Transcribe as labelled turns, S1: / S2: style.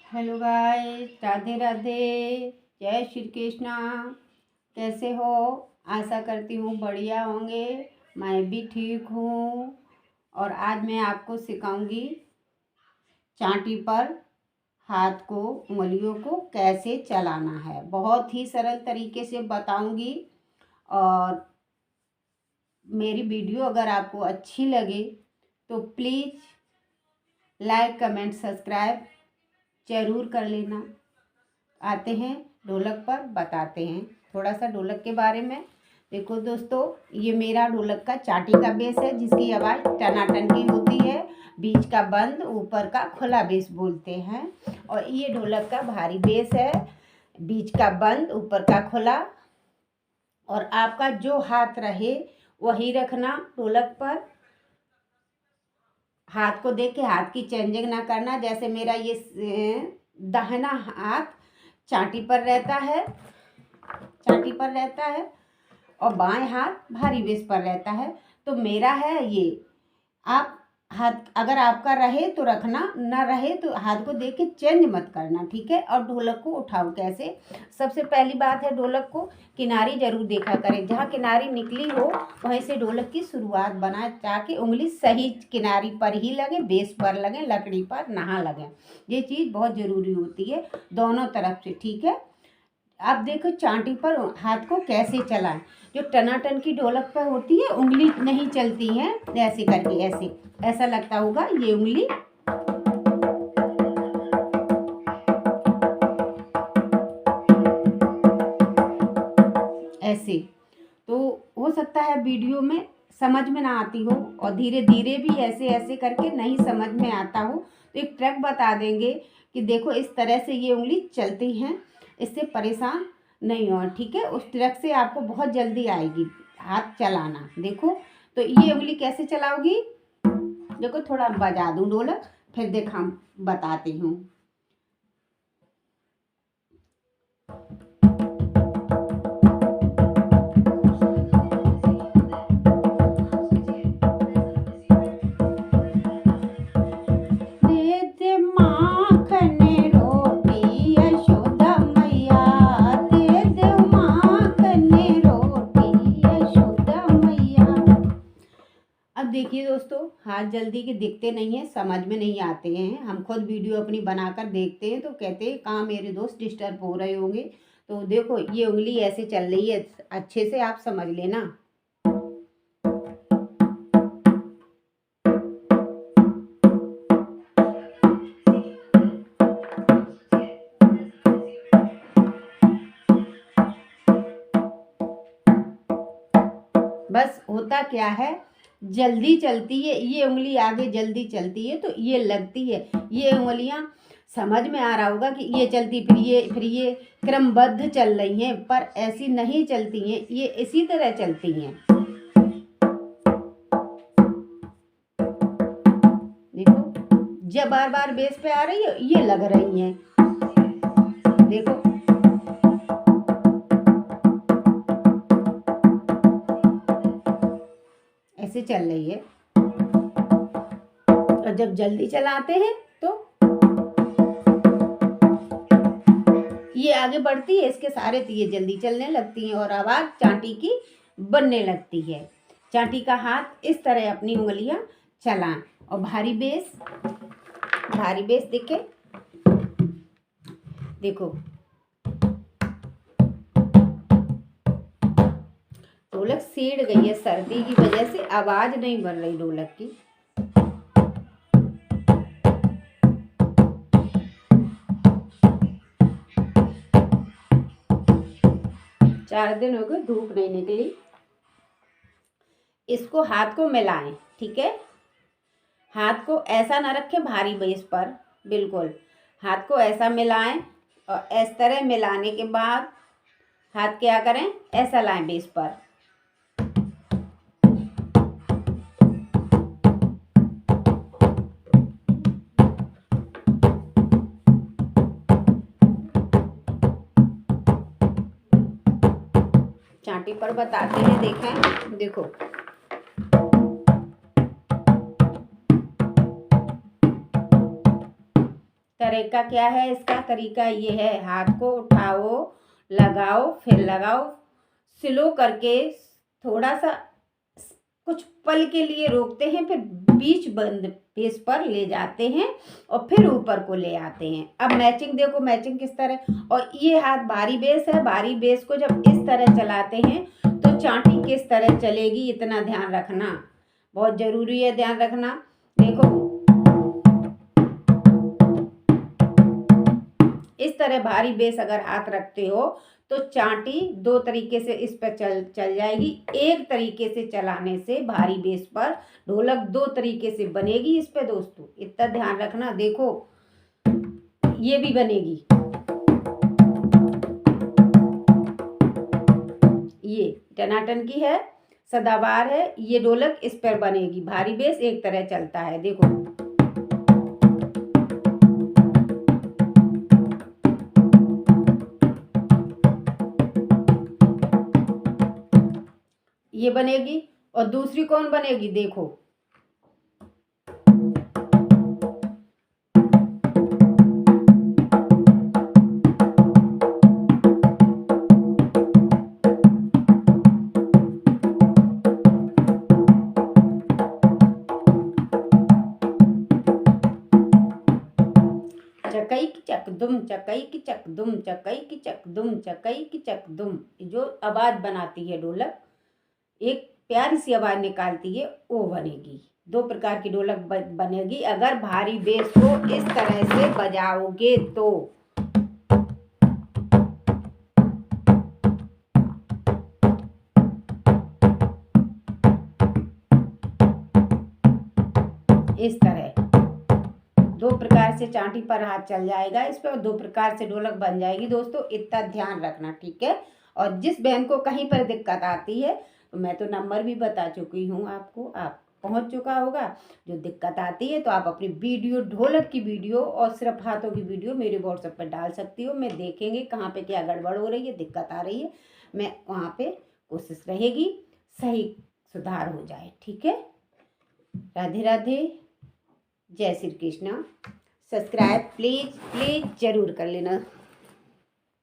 S1: Hello guys, Radhe Radhe, जय श्री कृष्णा। कैसे हो? आशा करती हूँ बढ़िया होंगे। मैं भी ठीक हूँ। और आज मैं आपको सिखाऊंगी चांटी पर हाथ को, उंगलियों को कैसे चलाना है। बहुत ही सरल तरीके से बताऊंगी। और मेरी वीडियो अगर आपको अच्छी लगे तो प्लीज़ लाइक कमेंट सब्सक्राइब ज़रूर कर लेना। आते हैं ढोलक पर, बताते हैं थोड़ा सा ढोलक के बारे में। देखो दोस्तों, ये मेरा ढोलक का चाटी का बेस है, जिसकी आवाज़ टनाटन की होती है। बीच का बंद, ऊपर का खुला बेस बोलते हैं। और ये ढोलक का भारी बेस है, बीच का बंद, ऊपर का खुला। और आपका जो हाथ रहे वही रखना ढोलक पर। हाथ को देख के हाथ की चेंजिंग ना करना। जैसे मेरा ये दाहिना हाथ चाटी पर रहता है, चाटी पर रहता है, और बाएं हाथ भारी बेस पर रहता है। तो मेरा है ये। आप हाथ अगर आपका रहे तो रखना, ना रहे तो हाथ को देख के चेंज मत करना, ठीक है। और ढोलक को उठाओ कैसे? सबसे पहली बात है, ढोलक को किनारी जरूर देखा करें। जहाँ किनारी निकली हो वहीं से ढोलक की शुरुआत बनाए, ताकि उंगली सही किनारी पर ही लगे, बेस पर लगे, लकड़ी पर ना लगे। ये चीज़ बहुत ज़रूरी होती है दोनों तरफ से, ठीक है। अब देखो चांटी पर हाथ को कैसे चलाएं। जो टनाटन की ढोलक पर होती है, उंगली नहीं चलती है ऐसे करके, ऐसे ऐसा लगता होगा ये उंगली ऐसे। तो हो सकता है वीडियो में समझ में ना आती हो, और धीरे धीरे भी ऐसे ऐसे करके नहीं समझ में आता हो, तो एक ट्रिक बता देंगे कि देखो इस तरह से ये उंगली चलती हैं। इससे परेशान नहीं हो, ठीक है। उस ट्रिक से आपको बहुत जल्दी आएगी हाथ चलाना। देखो तो ये उंगली कैसे चलाओगी। देखो थोड़ा बजा दूं ढोलक, फिर देखा बताती हूँ। अब देखिए दोस्तों, हाथ जल्दी के दिखते नहीं हैं, समझ में नहीं आते हैं। हम खुद वीडियो अपनी बनाकर देखते हैं तो कहते हैं कहाँ मेरे दोस्त डिस्टर्ब हो रहे होंगे। तो देखो ये उंगली ऐसे चल रही है, अच्छे से आप समझ लेना। बस होता क्या है, जल्दी चलती है ये उंगली, आगे जल्दी चलती है तो ये लगती है। ये उंगलियां समझ में आ रहा होगा कि ये चलती, फिर ये क्रमबद्ध चल रही हैं, पर ऐसी नहीं चलती हैं, ये इसी तरह चलती हैं। देखो जब बार बार बेस पे आ रही है ये लग रही हैं। देखो ऐसे चल रही है। और जब जल्दी चलाते हैं तो ये आगे बढ़ती है, इसके सहारे तो ये जल्दी चलने लगती हैं और आवाज़ चांटी की बनने लगती है। चांटी का हाथ इस तरह अपनी उंगलियां चलाएं। और भारी बेस, भारी बेस दिखे, देखो ढोलक सीड़ गई है, सर्दी की वजह से आवाज़ नहीं बन रही ढोलक की। चार दिन हो गए धूप नहीं निकली। इसको हाथ को मिलाएं, ठीक है। हाथ को ऐसा ना रखें भारी बेस पर, बिल्कुल हाथ को ऐसा मिलाएं। और इस तरह मिलाने के बाद हाथ क्या करें, ऐसा लाएं बेस पर। चांटी पर बताते हैं, देखें, देखो तरीका क्या है इसका? तरीका ये है, हाथ को उठाओ, लगाओ, फिर लगाओ, स्लो करके थोड़ा सा कुछ पल के लिए रोकते हैं, फिर बीच बंद बेस पर ले जाते हैं और फिर ऊपर को ले आते हैं। अब मैचिंग देखो, मैचिंग किस तरह, और ये हाथ भारी बेस है, भारी बेस को जब इस तरह चलाते हैं तो चांटी किस तरह चलेगी, इतना ध्यान रखना, बहुत जरूरी है ध्यान रखना। देखो इस तरह भारी बेस अगर हाथ रखते हो तो चांटी दो तरीके से इस पर चल जाएगी। एक तरीके से चलाने से भारी बेस पर ढोलक दो तरीके से बनेगी इस पे दोस्तों, इतना ध्यान रखना। देखो ये भी बनेगी, ये टनाटन की है, सदाबहार है, ये ढोलक इस पर बनेगी, भारी बेस एक तरह चलता है। देखो ये बनेगी, और दूसरी कौन बनेगी? देखो चकई की चकदुम, चकई की चकदुम, चकई की चकदुम, चकई की चकदुम, जो आवाज बनाती है ढोलक, एक प्यारी सी आवाज निकालती है, वो बनेगी। दो प्रकार की ढोलक बनेगी अगर भारी बेस को इस तरह से बजाओगे तो। इस तरह दो प्रकार से चांटी पर हाथ चल जाएगा इस पर, और दो प्रकार से ढोलक बन जाएगी दोस्तों, इतना ध्यान रखना, ठीक है। और जिस बहन को कहीं पर दिक्कत आती है तो मैं तो नंबर भी बता चुकी हूँ आपको, आप पहुँच चुका होगा। जो दिक्कत आती है तो आप अपनी वीडियो, ढोलक की वीडियो और सिर्फ हाथों की वीडियो मेरे व्हाट्सएप पर डाल सकती हो। मैं देखेंगे कहाँ पे क्या गड़बड़ हो रही है, दिक्कत आ रही है, मैं वहाँ पे कोशिश रहेगी सही सुधार हो जाए, ठीक है। राधे राधे, जय Shri Krishna. Subscribe please please ज़रूर कर लेना।